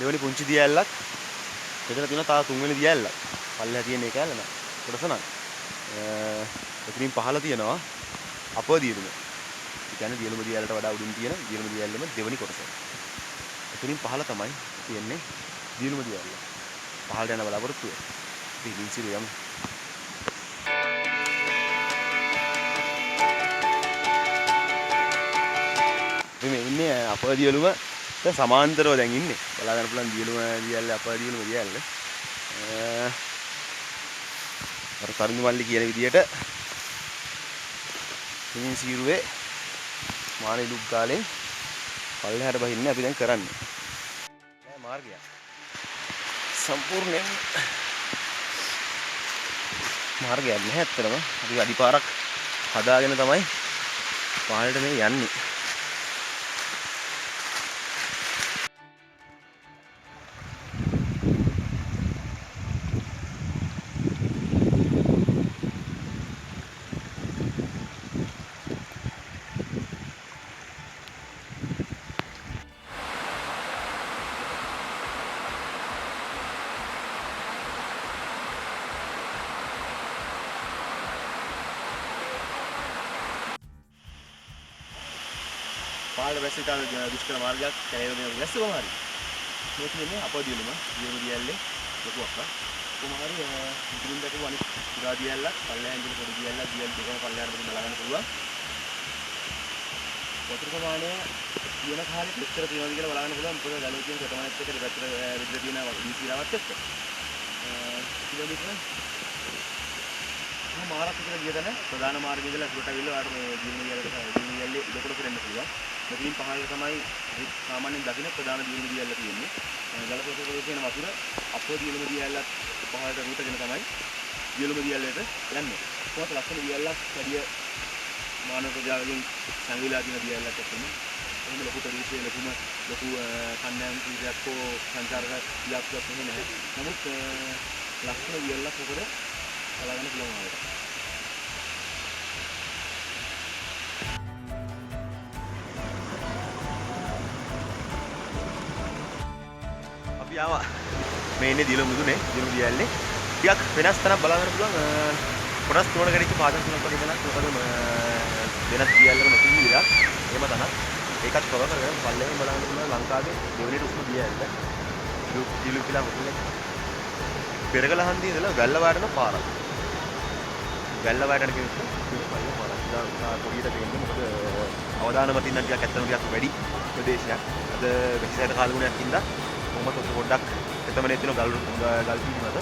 දෙවෙනි පුංචි දිය ඇල්ලක්. මෙතන තියෙනවා තා තුන්වෙනි දිය ඇල්ලක්. පල්ලෙහා තියෙන එක ඇල්ල නෑ. කොටස නම්. එතනින් පහළ තියෙනවා අප දියලුම. ඒ කියන්නේ දියලුම දිය ඇල්ලට වඩා උඩින් තියෙන දියලුම දිය ඇල්ලෙම දෙවෙනි කොටස. එතනින් පහළ තමයි තියෙන්නේ දියලුම දිය ඇල්ල. පහළට යන බලාපොරොත්තු වෙයි. ඉතින් ඉන්සිරු යමු. මේ ඉන්නේ අප දියලුම සමාන්තරව දැන් ඉන්නේ. බලා ගන්න පුළුවන් දියලුම දිය ඇල්ල අප දියලුම දිය ඇල්ල. අර තරුණ මල්ලි කියන විදියට ඉතින් සීරුවේ මානේ ලුක් ගාලෙන් පල්ලෙහාට බහින්නේ අපි දැන් කරන්නේ. නෑ මාර්ගය. සම්පූර්ණයෙන් මාර්ගයක් නැහැ ඇත්තටම. අපි අඩිපාරක් හදාගෙන තමයි පහළට මේ යන්නේ. පාලට වැස්සේ තව දුෂ්කර මාර්ගයක් කැලේ වගේ වැස්ස කොහොම හරි. මේක කියන්නේ අප දියලුම දියැල්ලේ ලොකුවක්. කොහොම හරි ඉදිරින් දැකපු අනිත් පුරා දියැල්ලක් පල්ලෙහා ඉඳලා පොඩි දියැල්ලක් දියැල් දෙකම පල්ලෙහාට බලා ගන්න පුළුවන්. වතුර ප්‍රමාණය කියන කාලේ මෙච්චර තියෙනවද කියලා බලා ගන්න පුළුවන්. මොකද ගලේ තියෙන කොටමනත් එක්ක දෙපැත්තට විදිහට තියෙන වීසිලාවත් එක්ක. කිලෝමීටර මාරක් විතර ගිය තැන ප්‍රධාන මාර්ගය ඉඳලා අතුරට අවිල්ල වාට මේ දියැල්ලේ ඉඩකොට කරන්න පුළුවන්. මෙතනින් පහළ තමයි සාමාන්‍යයෙන් දකින්න ප්‍රධාන දියලුම දියැල්ල තියෙන්නේ. ගලපොතේ තියෙන වතුර අපෝ දියලුම දියැල්ලත් පහළට රුටගෙන තමයි දියලුම දියැල්ලට යන්නේ. කොහොමද ලස්සන දියැල්ලක් වැඩි මානව ප්‍රජාවකින් සංවිලා තියෙන දියැල්ලක් එක්කම එහෙම ලොකු ප්‍රදේශයේ ලොකු කණ්ඩායම් කීපයක් හෝ සංචාරක ක්‍රියාත්මක වෙන්නේ නැහැ. නමුත් ලස්සන දියැල්ලක් උඩ බලාගන්න පුළුවන් ආයෙත්. අපි ආවා මේ ඉන්නේ දියලුම මුදුනේ දියලුම දියැල්ලේ ටිකක් වෙනස් තරම් බලාගන්න පුළුවන් කොටස් තුනකට කැඩිච්ච පාදම් තුනක් වගේ දෙනක් මොකද වෙනස් දියැල්ලක නොතිබුණු විදිහක් එහෙම තමයි ඒකත් කවර කරගෙන පල්ලෙන් බලන්න පුළුවන් ලංකාවේ දෙවෙනිට උස්ම දියැල්ල දියලුම කියලා මුදුනේ පෙරගලහන්දිය ඉඳලා වැල්ලවාඩන පාරක් වැල්ලවාඩන කියන පල්ලෙන් පාරක් දැන් පොඩියට දෙන්නේ මොකද අවදානමත් ඉන්න ටිකක් ඇත්තම ටිකක් වැඩි ප්‍රදේශයක් අද වෙක්සයිට කාලගුණයක් ඉඳලා කොහොමද පොඩ්ඩක් එතමනේ තියෙන ගල් පිළිමද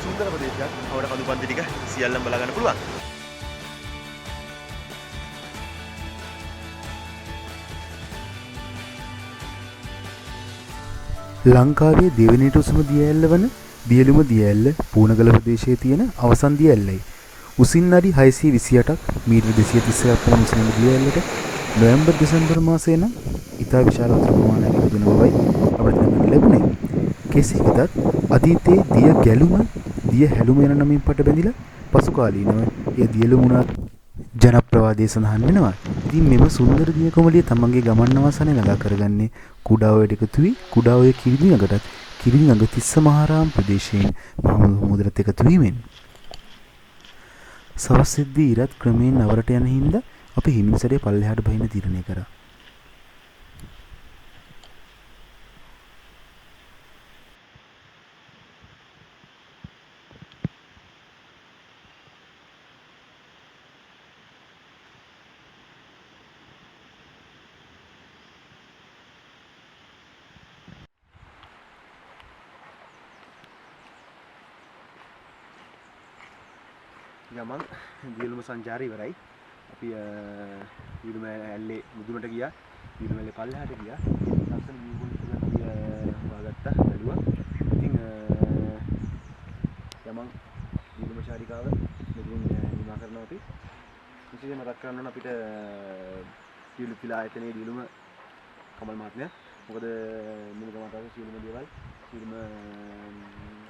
සුන්දර ප්‍රදේශයක්. අවඩ කඳු පන්ති ටික සියල්ලම බලා ගන්න පුළුවන්. ලංකාවේ දෙවෙනිට උසම දියඇල්ල වන දියලුම දියඇල්ල පූනගල ප්‍රදේශයේ තියෙන අවසන් දියඇල්ලයි. උසින් අඩි 628ක් මීටර 230ක් පමණ උසම දියඇල්ලට නොවැම්බර් දෙසැම්බර් මාසයේ නම් ඉතා විශාල වතුර ප්‍රමාණයක් ලැබෙන බවයි අපිට දැනගන්න ලැබුණේ. කෙසේ වෙතත් අතීතයේ දිය ගැලුම දිය හැලුම යන නමින් පට බැඳිලා පසු කාලීනව ඒ දියලුම උනත් ජනප්‍රවාදයේ සඳහන් වෙනවා. ඉතින් මෙම සුන්දර දිය කොමලිය තමන්ගේ ගමන් අවසානයේ ළඟා කරගන්නේ කුඩා ඔයට එකතු වී කුඩා ඔය කිරිඳිඟටත් කිරිඳිඟ තිස්ස මහාරාම ප්‍රදේශයෙන් මහමුදුරත් එකතු වීමෙන් සවස් සිද්ධි ඉරත් ක්‍රමයෙන් නවරට යන හින්දා අපි හිමිසරේ පල්ලෙහාට බහින්න තීරණය කරා. ගමන් දියලුම සංචාරය ඉවරයි. අපි දියලුම ඇල්ලේ මුදුනට ගියා. දියලුම ඇල්ලේ පල්ලෙහාට ගියා. ලස්සන view point එකක් අපි හොයාගත්තා බැලුවා. ඉතින් ගමන් දියලුම චාරිකාව මෙතනින් නිමා කරනවා අපි. විශේෂයෙන් මතක් කරන්න ඕන අපිට දියලුම පිලා ආයතනයේ දියලුම කමල් මහත්මයා. මොකද මුල ගමන් සියලුම දේවල් සියලුම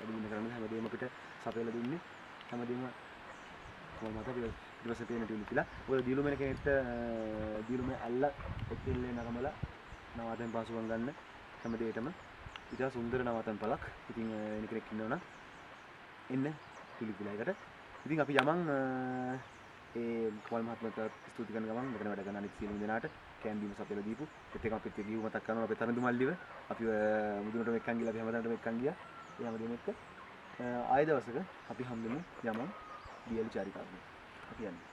අදින්න කරන්න හැමදේම අපිට සපයලා දුන්නේ. හැමදේම මත ඊපස්සේ තියෙන ටියුලි කියලා. ඔය දියලුම කෙනෙක්ට දියලුම ඇල්ල එක්කෙල්ලේ නරඹලා නවාතෙන් පාසුකම් ගන්න හැමදේටම ඉතා සුන්දර නවතන් පළක්. ඉතින් වෙන කෙනෙක් ඉන්නවනම් එන්න පිළිපිලයකට. ඉතින් අපි යමන් ඒ කමල් මහත්මයාට ස්තුති කරන ගමන් මෙතන වැඩ කරන අනිත් සියලුම දෙනාට කෑම්බීම සපයලා දීපු ඒත් එක අපිත් ගිහුව මතක් කරනවා අපේ තරඳු මල්ලිව අපි මුදුනට එක්කන් ගිහලා අපි හැමදාම එක්කන් ගියා. ඒ හැමදේම එක්ක ආයෙ දවසක අපි හම්බෙමු යමන් දියලි චාරිකාවක. අපි යන්නේ.